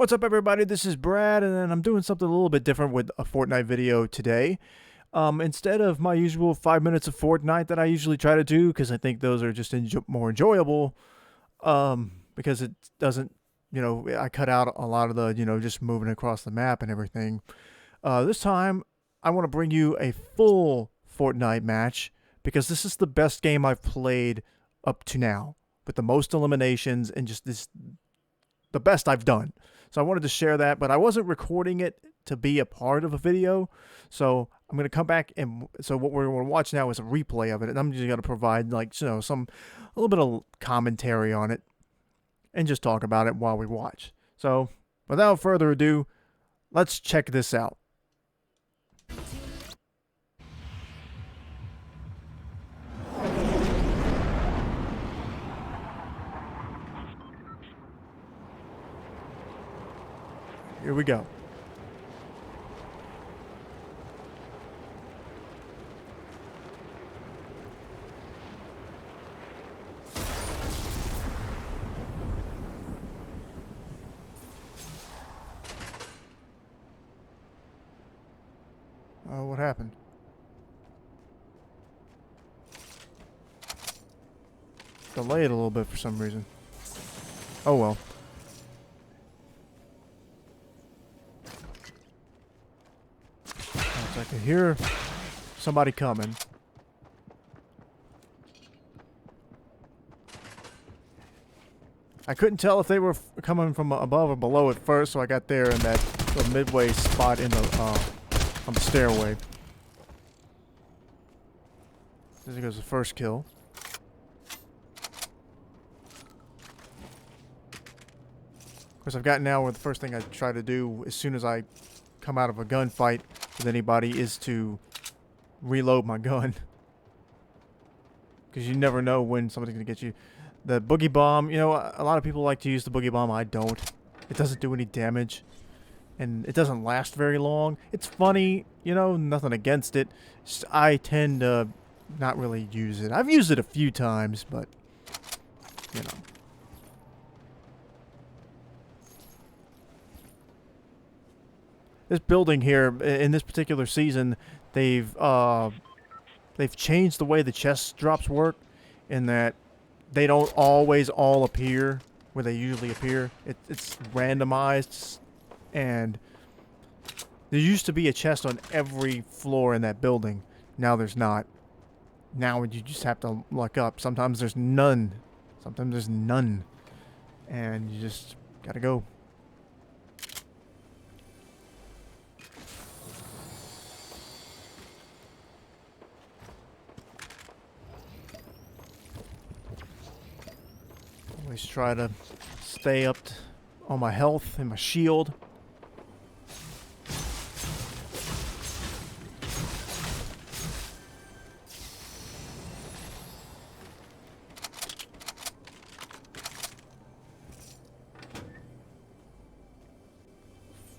What's up, everybody? This is Brad, and I'm doing something a little bit different with a Fortnite video today. Instead of my usual 5 minutes of Fortnite that I usually try to do, because I think those are just more enjoyable, because it doesn't, I cut out a lot of the, just moving across the map and everything. This time, I want to bring you a full Fortnite match, because this is the best game I've played up to now, with the most eliminations and just the best I've done. So I wanted to share that, but I wasn't recording it to be a part of a video. So I'm going to come back, and so what we're going to watch now is a replay of it. And I'm just going to provide a little bit of commentary on it and just talk about it while we watch. So without further ado, let's check this out. Here we go. Oh, what happened? Delayed a little bit for some reason. Oh well. I can hear somebody coming. I couldn't tell if they were coming from above or below at first, so I got there in that little midway spot in the on the stairway. There goes the first kill. Of course, I've gotten now where the first thing I try to do as soon as I come out of a gunfight with anybody is to reload my gun, because you never know when somebody's gonna get you. The boogie bomb, a lot of people like to use the boogie bomb. I don't. It doesn't do any damage, and it doesn't last very long. It's funny, nothing against it. Just, I tend to not really use it. I've used it a few times, but this building here, in this particular season, they've changed the way the chest drops work, in that they don't always all appear where they usually appear. It's randomized, and there used to be a chest on every floor in that building. Now there's not. Now you just have to luck up. Sometimes there's none. Sometimes there's none. And you just gotta go. Always try to stay up on my health and my shield.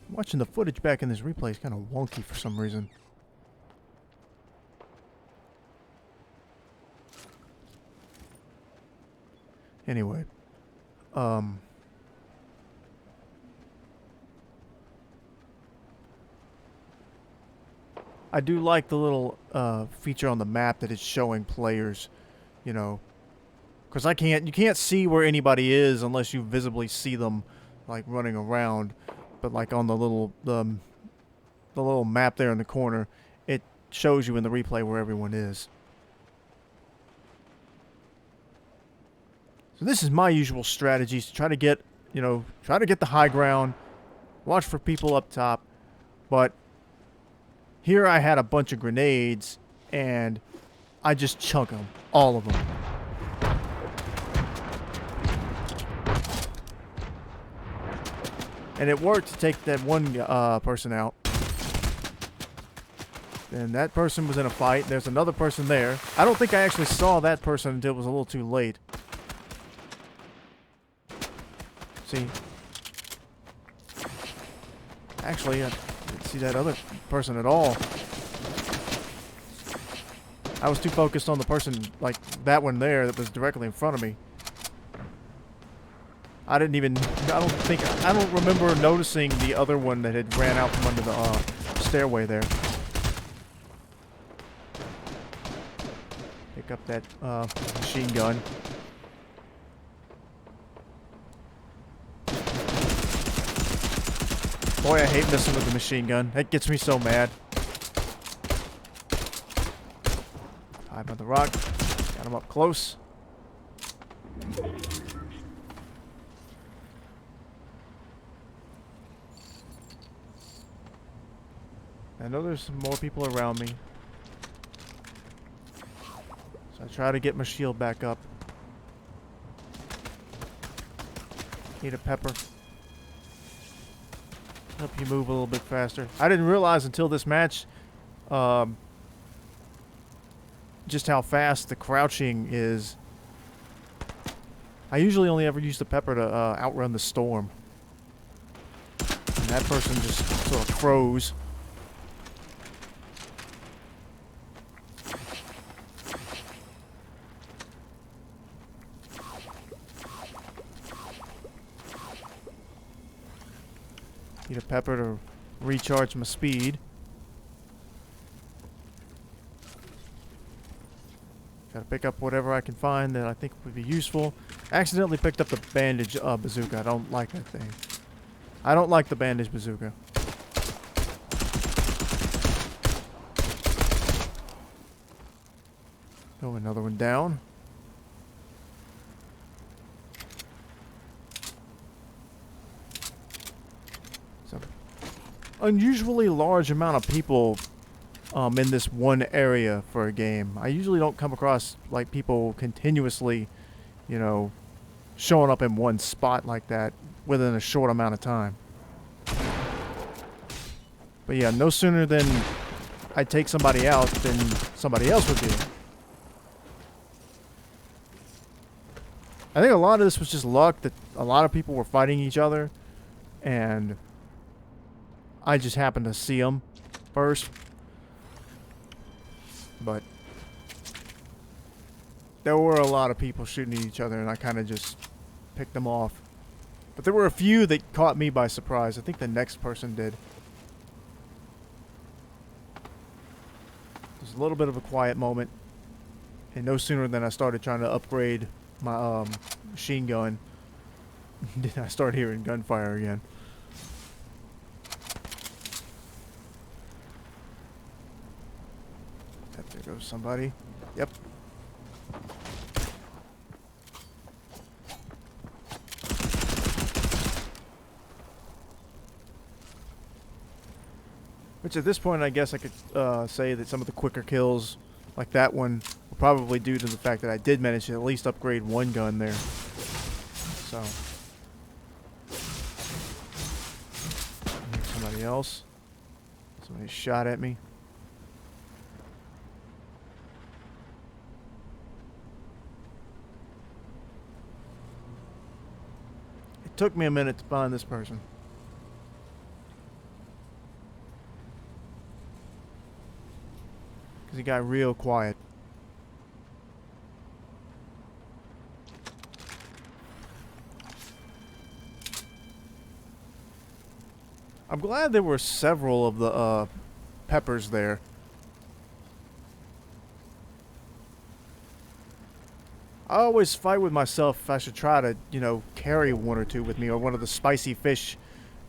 Watching the footage back in this replay is kind of wonky for some reason. Anyway. I do like the little feature on the map that is showing players, because you can't see where anybody is unless you visibly see them, like, running around. But like on the little map there in the corner, it shows you in the replay where everyone is. So this is my usual strategy, to try to get, the high ground, watch for people up top. But here I had a bunch of grenades, and I just chunk them, all of them. And it worked to take that one person out. And that person was in a fight. There's another person there. I don't think I actually saw that person until it was a little too late. See? Actually, I didn't see that other person at all. I was too focused on the person, like that one there, that was directly in front of me. I don't remember noticing the other one that had ran out from under the stairway there. Pick up that machine gun. Boy, I hate messing with the machine gun. That gets me so mad. Hide by the rock. Got him up close. I know there's some more people around me. So I try to get my shield back up. Need a pepper. Help you move a little bit faster. I didn't realize until this match just how fast the crouching is. I usually only ever use the pepper to outrun the storm. And that person just sort of froze. Need a pepper to recharge my speed. Gotta pick up whatever I can find that I think would be useful. Accidentally picked up the bandage bazooka. I don't like that thing. I don't like the bandage bazooka. Oh, another one down. Unusually large amount of people in this one area for a game. I usually don't come across like people continuously, you know, showing up in one spot like that within a short amount of time. But yeah, no sooner than I take somebody out than somebody else would be. I think a lot of this was just luck that a lot of people were fighting each other and I just happened to see them first. But there were a lot of people shooting at each other and I kind of just picked them off. But there were a few that caught me by surprise. I think the next person did. There's a little bit of a quiet moment. And no sooner than I started trying to upgrade my machine gun did I start hearing gunfire again. There goes somebody. Yep. Which at this point, I guess I could say that some of the quicker kills, like that one, were probably due to the fact that I did manage to at least upgrade one gun there. So. Here's somebody else. Somebody shot at me. Took me a minute to find this person. Because he got real quiet. I'm glad there were several of the peppers there. I always fight with myself if I should try to, you know, carry one or two with me, or one of the spicy fish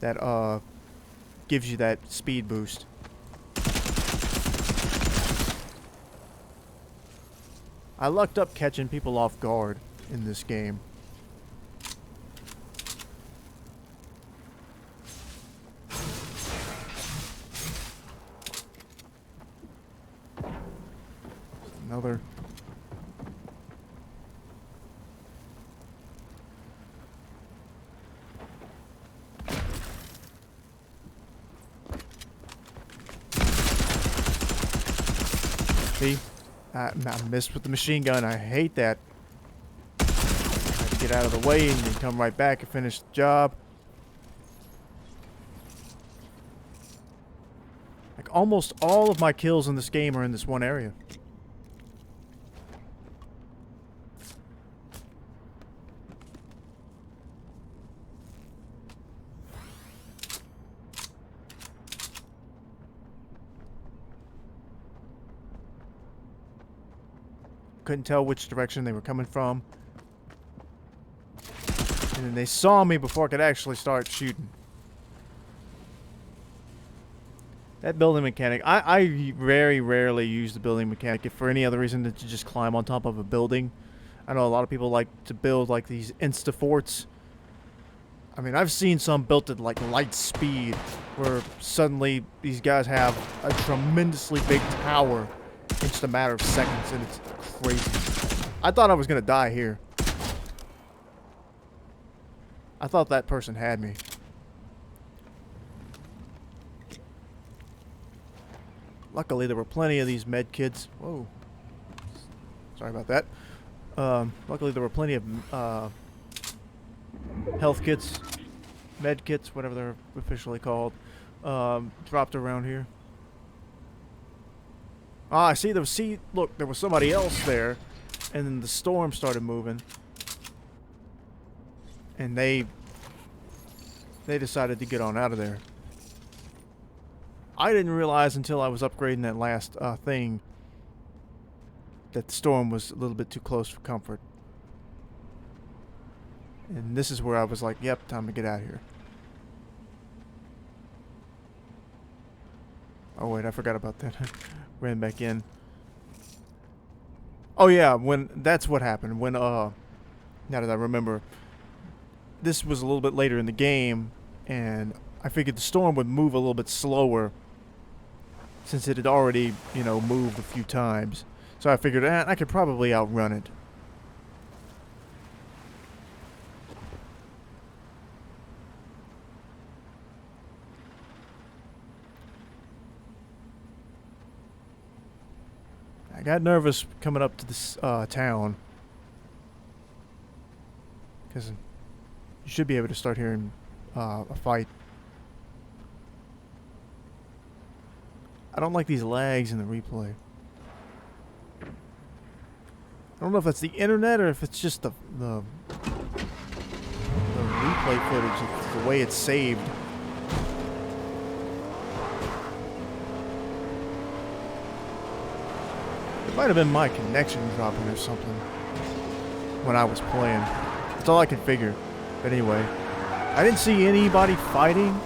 that gives you that speed boost. I lucked up catching people off guard in this game. Another. See? I missed with the machine gun. I hate that. I have to get out of the way and then come right back and finish the job. Like almost all of my kills in this game are in this one area. couldn't tell which direction they were coming from. And then they saw me before I could actually start shooting. That building mechanic, I very rarely use the building mechanic if for any other reason than to just climb on top of a building. I know a lot of people like to build like these insta-forts. I mean, I've seen some built at like light speed where suddenly these guys have a tremendously big tower in just a matter of seconds, and it's crazy. I thought I was going to die here. I thought that person had me. Luckily, there were plenty of these med kits. Whoa. Sorry about that. Luckily, there were plenty of health kits, med kits, whatever they're officially called, dropped around here. Ah, I see. Look, there was somebody else there, and then the storm started moving, and they decided to get on out of there. I didn't realize until I was upgrading that last thing that the storm was a little bit too close for comfort. And this is where I was like, yep, time to get out of here. Oh wait, I forgot about that. Ran back in. Oh yeah, that's what happened. When now that I remember, this was a little bit later in the game, and I figured the storm would move a little bit slower since it had already, you know, moved a few times. So I figured, I could probably outrun it. I got nervous coming up to this town, because you should be able to start hearing a fight. I don't like these lags in the replay. I don't know if that's the internet or if it's just the replay footage, it's the way it's saved. It might have been my connection dropping or something when I was playing. That's all I could figure. But anyway, I didn't see anybody fighting,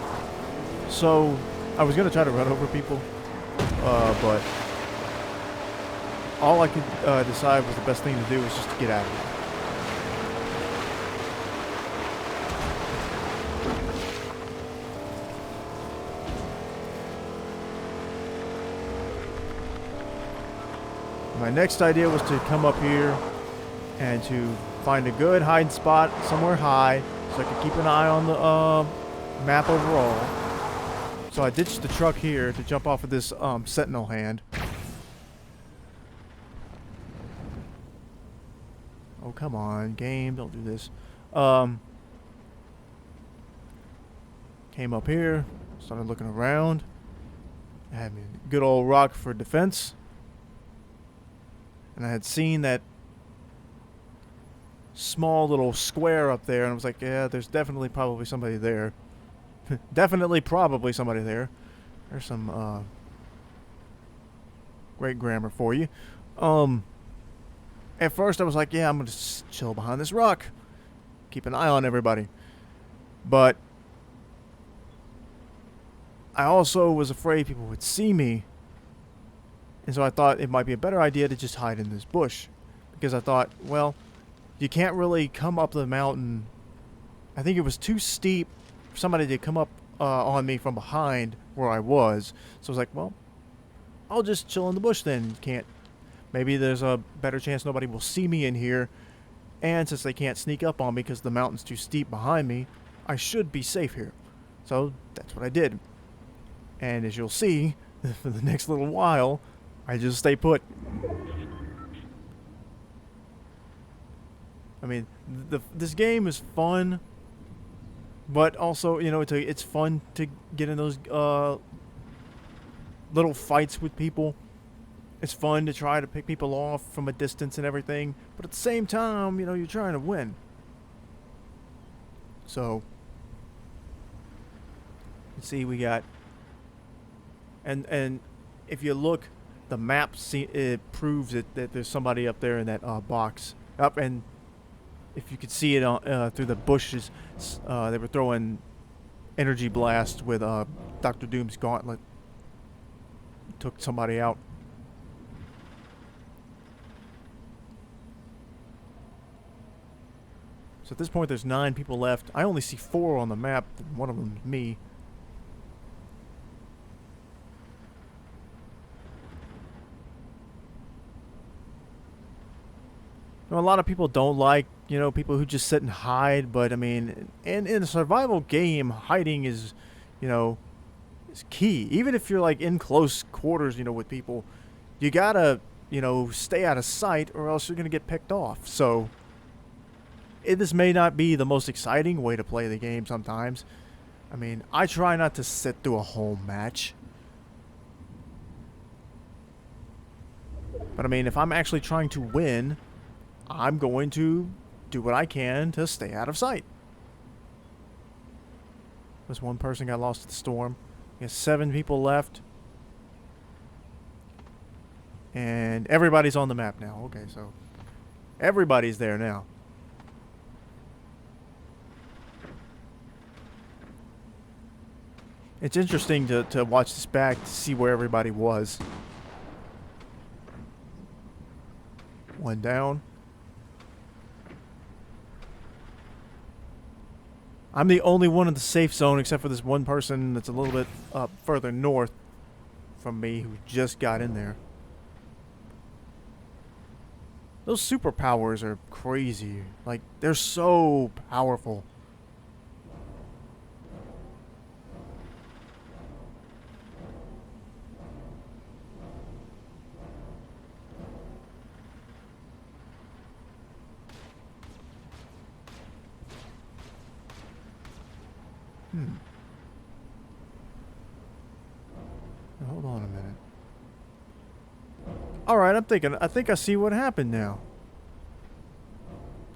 so I was gonna try to run over people, but all I could decide was the best thing to do was just to get out of here. My next idea was to come up here and to find a good hiding spot somewhere high so I could keep an eye on the map overall. So I ditched the truck here to jump off of this sentinel hand. Oh, come on, game, don't do this. Came up here, started looking around. I had me a good old rock for defense. And I had seen that small little square up there, and I was like, yeah, there's definitely probably somebody there. Definitely probably somebody there. There's some great grammar for you. At first I was like, yeah, I'm gonna just chill behind this rock, keep an eye on everybody. But I also was afraid people would see me, and so I thought it might be a better idea to just hide in this bush, because I thought, well, you can't really come up the mountain. I think it was too steep for somebody to come up on me from behind where I was. So I was like, well, I'll just chill in the bush then. Maybe there's a better chance nobody will see me in here, and since they can't sneak up on me because the mountain's too steep behind me, I should be safe here. So that's what I did. And as you'll see, for the next little while, I just stay put. I mean, this game is fun, but also, you know, it's fun to get in those little fights with people. It's fun to try to pick people off from a distance and everything, but at the same time, you know, you're trying to win. So, you see, we got, and if you look the map it proves that there's somebody up there in that box up, and if you could see it through the bushes, they were throwing energy blast with Dr. Doom's gauntlet. Took somebody out. So at this point, there's 9 people left. I only see 4 on the map. One of them is me. You know, a lot of people don't like, people who just sit and hide. But I mean, in a survival game, hiding is, is key. Even if you're like in close quarters, with people, you gotta, stay out of sight, or else you're gonna get picked off. So this may not be the most exciting way to play the game sometimes. I mean, I try not to sit through a whole match. But I mean, if I'm actually trying to win, I'm going to do what I can to stay out of sight. This one person got lost to the storm. We have 7 people left. And everybody's on the map now. Okay, so everybody's there now. It's interesting to watch this back to see where everybody was. One down. I'm the only one in the safe zone except for this one person that's a little bit further north from me who just got in there. Those superpowers are crazy. Like, they're so powerful. Hold on a minute. Alright, I think I see what happened now.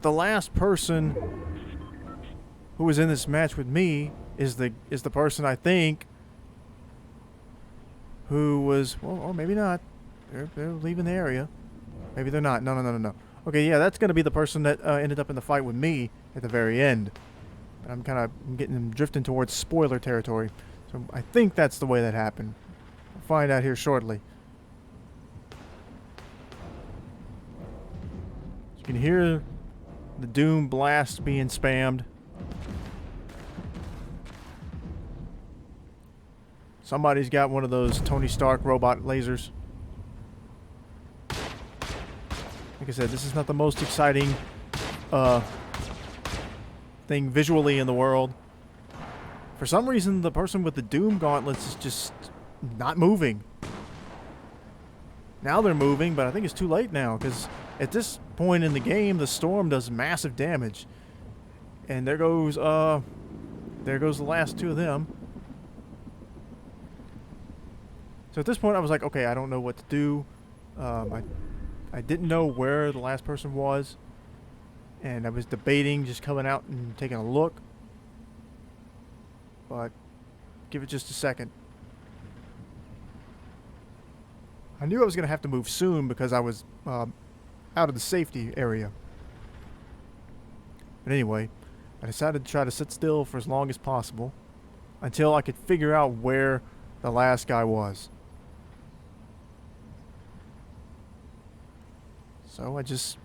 The last person who was in this match with me is the person I think who was, well, or maybe not. They're leaving the area. Maybe they're not. No. Okay, yeah, that's gonna be the person that ended up in the fight with me at the very end. But I'm kind of getting drifting towards spoiler territory. So I think that's the way that happened. We'll find out here shortly. You can hear the Doom blast being spammed. Somebody's got one of those Tony Stark robot lasers. Like I said, this is not the most exciting thing visually in the world. For some reason, the person with the Doom gauntlets is just not moving. Now they're moving, but I think it's too late now, because at this point in the game, the storm does massive damage. And there goes the last 2 of them. So at this point, I was like, okay, I don't know what to do. I didn't know where the last person was. And I was debating just coming out and taking a look. But give it just a second. I knew I was going to have to move soon because I was out of the safety area. But anyway, I decided to try to sit still for as long as possible until I could figure out where the last guy was. So I just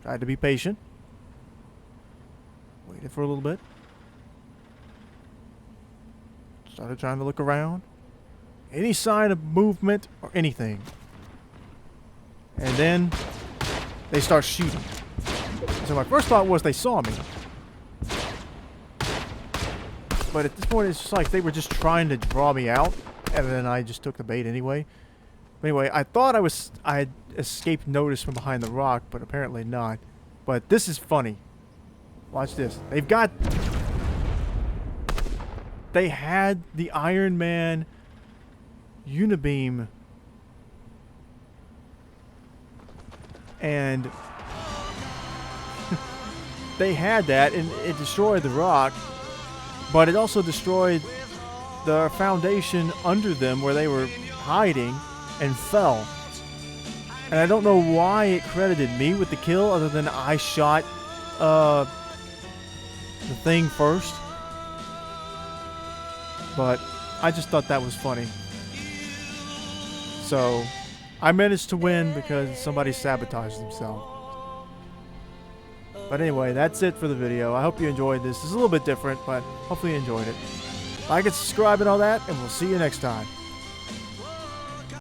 tried to be patient. Waited for a little bit. Started trying to look around. Any sign of movement or anything. And then they start shooting. So my first thought was they saw me. But at this point it's just like they were just trying to draw me out. And then I just took the bait anyway. But anyway, I thought I had escaped notice from behind the rock, but apparently not. But this is funny. Watch this. They had the Iron Man Unibeam, and they had that, and it destroyed the rock, but it also destroyed the foundation under them where they were hiding and fell. And I don't know why it credited me with the kill other than I shot the thing first. But I just thought that was funny. So I managed to win because somebody sabotaged themselves. But anyway, that's it for the video. I hope you enjoyed this. It's a little bit different, but hopefully you enjoyed it. Like and subscribe and all that, and we'll see you next time.